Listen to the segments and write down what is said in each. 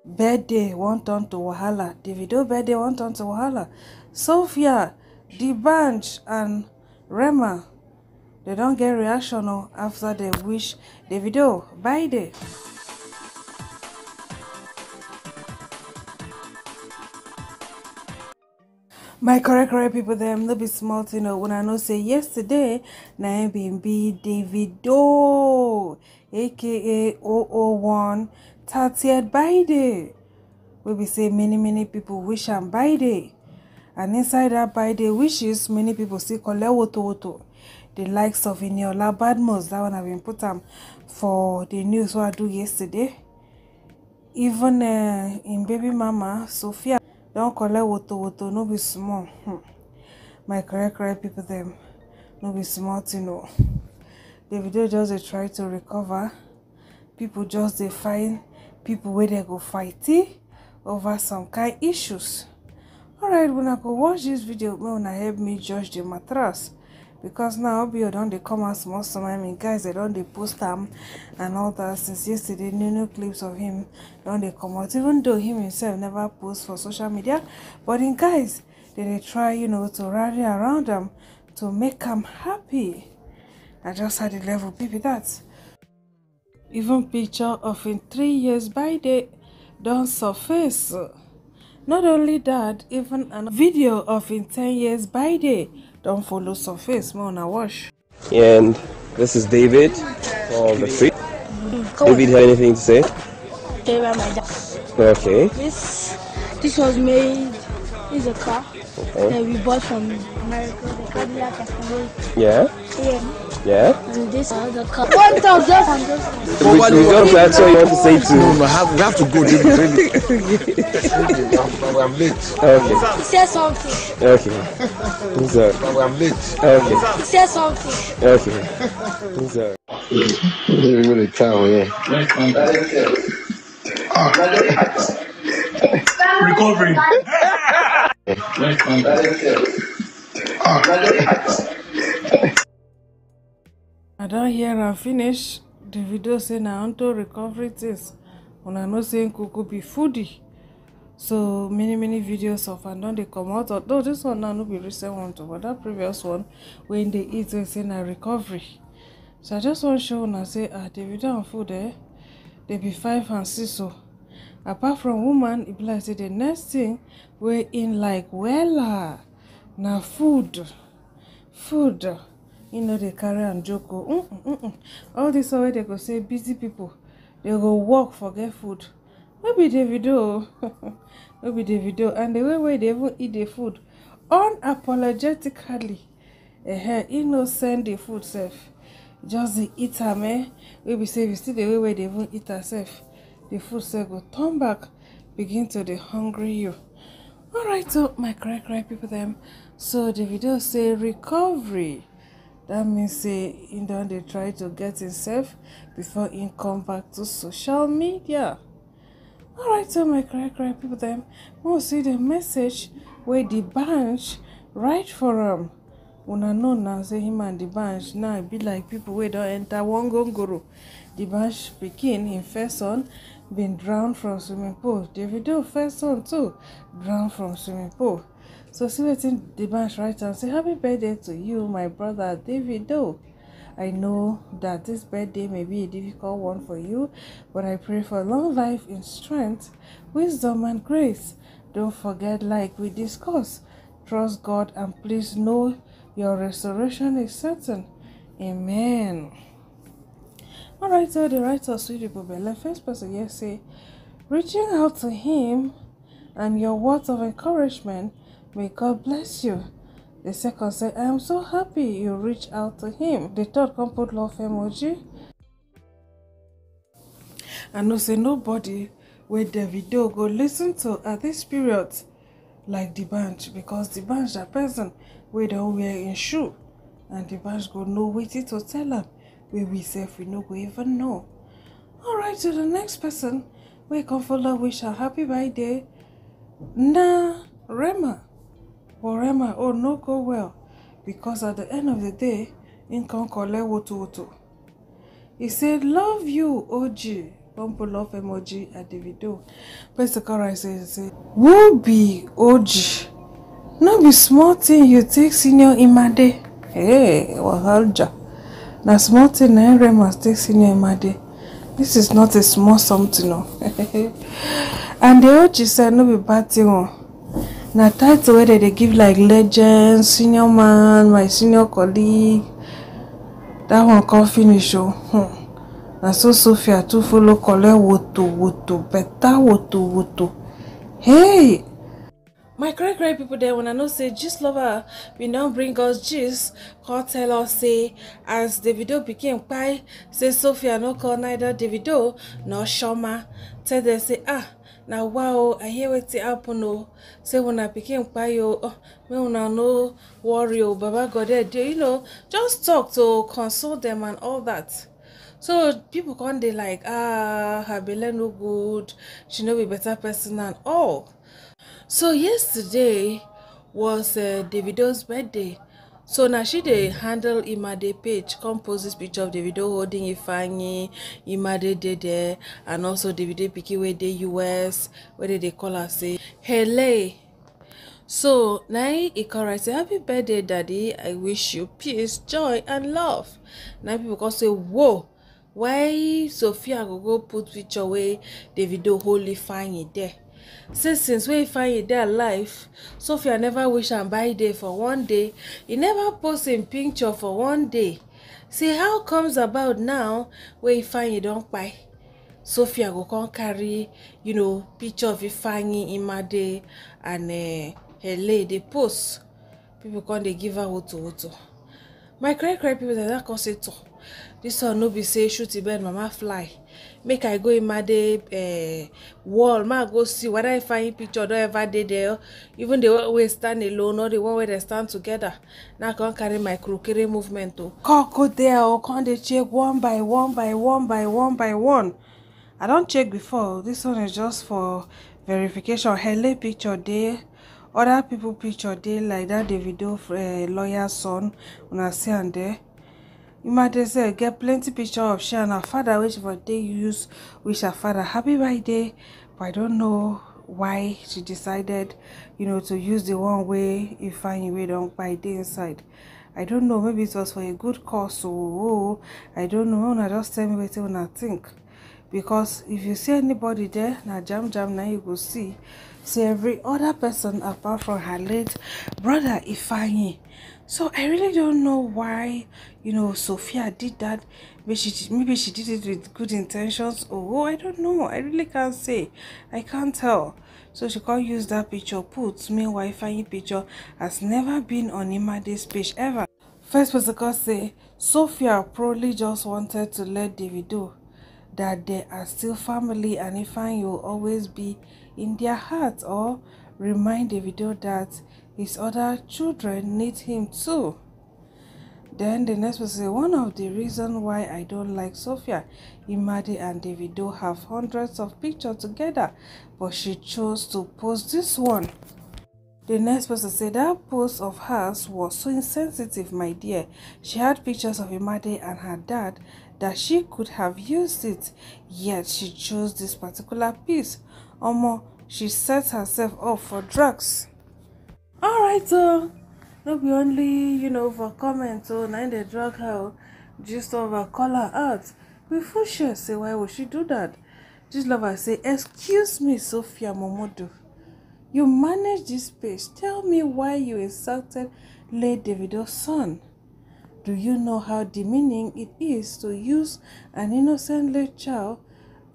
birthday won't turn to wahala. Davido birthday won't turn to wahala. Sophia, D'banj and Rema, they don't get reaction after they wish Davido birthday. My correct people them no be small when I know say yesterday na be Davido aka 001 30th birthday. We be say many people wish am birthday, and inside that birthday wishes many people still collect woto. The likes of Eniola Badmus, that one have been put for the news what I do yesterday. Even in baby mama Sophia don't collect woto no be small. My correct people them no be small Davido just dey try to recover. People just dey find people where they go fight over some kind issues. Alright, when I go watch this video, may help me judge the mattress, because now Obio don't they come out small. I mean, guys, they don't they post them and all that since yesterday. New clips of him don't they come out, even though him himself never post for social media. But in guys, they try to rally around them to make them happy. I just had the level people that even picture of in 3 years birthday don't surface. Not only that, even a video of in 10 years birthday don't follow surface. More on a wash. And this is David on the street. David, have anything to say? Okay. This was made. Is a car that we bought from America. The Cadillac Escalade. Yeah. Yeah. And this is the car. 1,000. What you want to say to? No, we have to go. I'm late. Okay. He said something. Okay. I'm late. Okay. He said something. Okay. We're going to town, yeah. Recovering. I don't hear and finish the video saying I want to recovery things. When I know saying Coco be foodie. So many videos of and don't they come out. Although this one now no be recent one too, but that previous one when they eat they say na recovery. So I just want to show and say Davido and food they be 5 and 6 so. Apart from woman, it be like say the next thing we in like wella na food. They carry and joke. All this way they go say busy people. They go work forget food. Maybe Davido, maybe Davido, and the way they even eat the food unapologetically. Send the food safe. Just the eat them. We say we see the way they even eat herself. The food say go turn back, begin to the hungry you. Alright, so my correct people them. So the video say recovery. That means say they try to get himself before he come back to social media. Alright, so my correct people them. We'll see the message where D'banj write for him. Una know now say him and D'banj now it be like people where don't enter one gongoro. D'banj pikin in first son been drowned from swimming pool. Davido first son too drowned from swimming pool. So see what D'banj write and say happy birthday to you, my brother Davido. I know that this birthday may be a difficult one for you, but I pray for long life in strength, wisdom and grace. Don't forget, like we discussed, trust God and please know your restoration is certain. Amen. Alright, so the writer Sweetie Bobella, first person here say, reaching out to him and your words of encouragement, may God bless you. The second said, I am so happy you reached out to him. The third come put love emoji. And no say nobody where Davido go listen to at this period like D'banj, because D'banj that person we don't wear in shoe. And D'banj go know waiting to tell him where we say we no go even know. Alright, so the next person we come follow wish a happy birthday. Rema. But Rema, no go well, because at the end of the day, in can collect woto. He said, love you, OG, come pull off emoji at Davido. First the chorus say, who be OG? No be small thing you take senior Imade. Hey, wahala. Na small thing na Rema take senior Imade. This is not a small something, no. And the OG said no be bad thing. Na title where they give like legend, senior man, my senior colleague. That one can't finish. Na so Sophia too follow collect woto, better woto. Hey! My great people there, when I know say Gistlovers, we now bring us gist, can't tell us say as Davido became pie, say Sophia no call neither Davido nor Shoma. Tell them say now wow, I hear what happen oh. Say when I became pie oh, me una no worry oh, Baba God there, just talk to console them and all that. So people can't they like her belly no good, she no be better person and all. So yesterday was Davido's birthday. So now she dey handle Imade page, come post this picture of Davido holding Ifeanyi, Imade dey there, and also Davido pikin wey dey US, where they call her say, hello. So now he correct say, happy birthday daddy, I wish you peace, joy and love. Now people can say, whoa, why Sophia go put picture where Davido hold Ifeanyi there? Since when Ifeanyi dey alive, Sophia never wish am birthday for one day. He never post him picture for one day. See how comes about now where Ifeanyi don kpai. Sophia go come carry, picture of Ifeanyi, Imade, and Hele dey post. People come dey give her woto. My cry people that can say to this one no be say shoot the bird mama fly. Make I go Imade wall, ma go see whether I find picture don't ever dey there. Even the one we stand alone or the one where they stand together. Now I can carry my crockery movement to go there or can they check one by one. I don't check before. This one is just for verification. Hele picture there. Other people picture there like that Davido lawyer son when I see and there. Imade say get plenty picture of she and her father, which for they use wish her father happy birthday, but I don't know why she decided, to use the one way Ifeanyi we don't buy the inside. I don't know, maybe it was for a good cause, so I don't know. Una just tell me what you think. Because if you see anybody there, na jam now you go see every other person apart from her late brother Ifeanyi. So I really don't know why, Sophia did that. Maybe she did it with good intentions. Oh, I don't know. I really can't say. I can't tell. So she can't use that picture put. Meanwhile, Ifeanyi picture has never been on Imade's page ever. First person can say Sophia probably just wanted to let Davido that they are still family and Ifeanyi will always be in their heart, or remind Davido that his other children need him too. Then the next person say, one of the reasons why I don't like Sophia, Imade and Davido have hundreds of pictures together, but she chose to post this one. The next person said that post of hers was so insensitive, my dear. She had pictures of Imade and her dad that she could have used it, yet she chose this particular piece. Omo, she set herself up for drugs. Alright, so no be only, for comments, so now they drug her, just over call her out. Before she say, why would she do that? Gistlovers say, excuse me, Sophia Momodu. You manage this page. Tell me why you insulted late Davido's son. Do you know how demeaning it is to use an innocent late child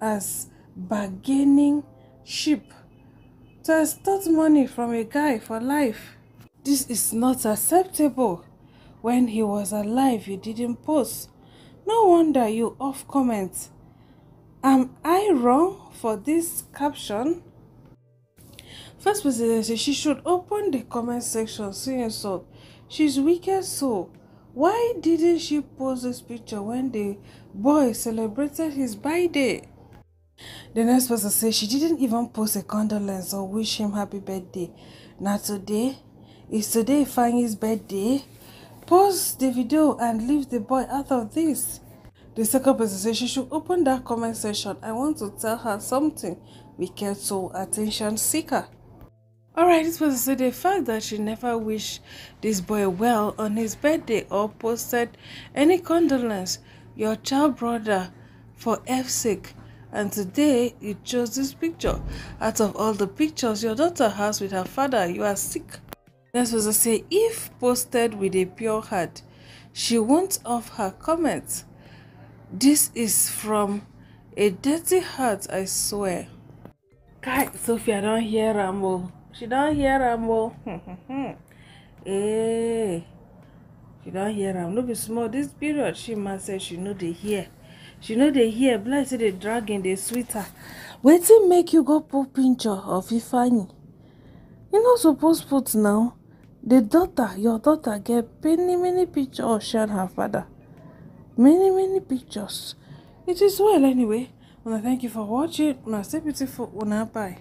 as bargaining chip to extort money from a guy for life? This is not acceptable. When he was alive, you didn't post. No wonder you off comments. Am I wrong for this caption? First person says she should open the comment section saying so. She's wicked soul. Why didn't she post this picture when the boy celebrated his birthday? The next person says she didn't even post a condolence or wish him happy birthday. Now today is Ifeanyi's birthday. Post the video and leave the boy out of this. The second person said she should open that comment section. I want to tell her something. We get so attention seeker. Alright, this person said the fact that she never wished this boy well on his birthday or posted any condolence, your child brother, for F's sake. And today you chose this picture. Out of all the pictures your daughter has with her father, you are sick. This person say if posted with a pure heart, she won't off her comments. This is from a dirty heart, I swear. Kai, Sophia don't hear Rambo. She don't hear Rambo. Hey, she don't hear Rambo. No be small. This period, she must say she know they hear. She know they hear. Bless the dragon, they sweeter. Wetin make you go put picture of Ifeanyi? You not supposed put now. The daughter, your daughter get many pictures of she and her father. Many pictures. It is well anyway. Una thank you for watching. Una stay beautiful. Una bye.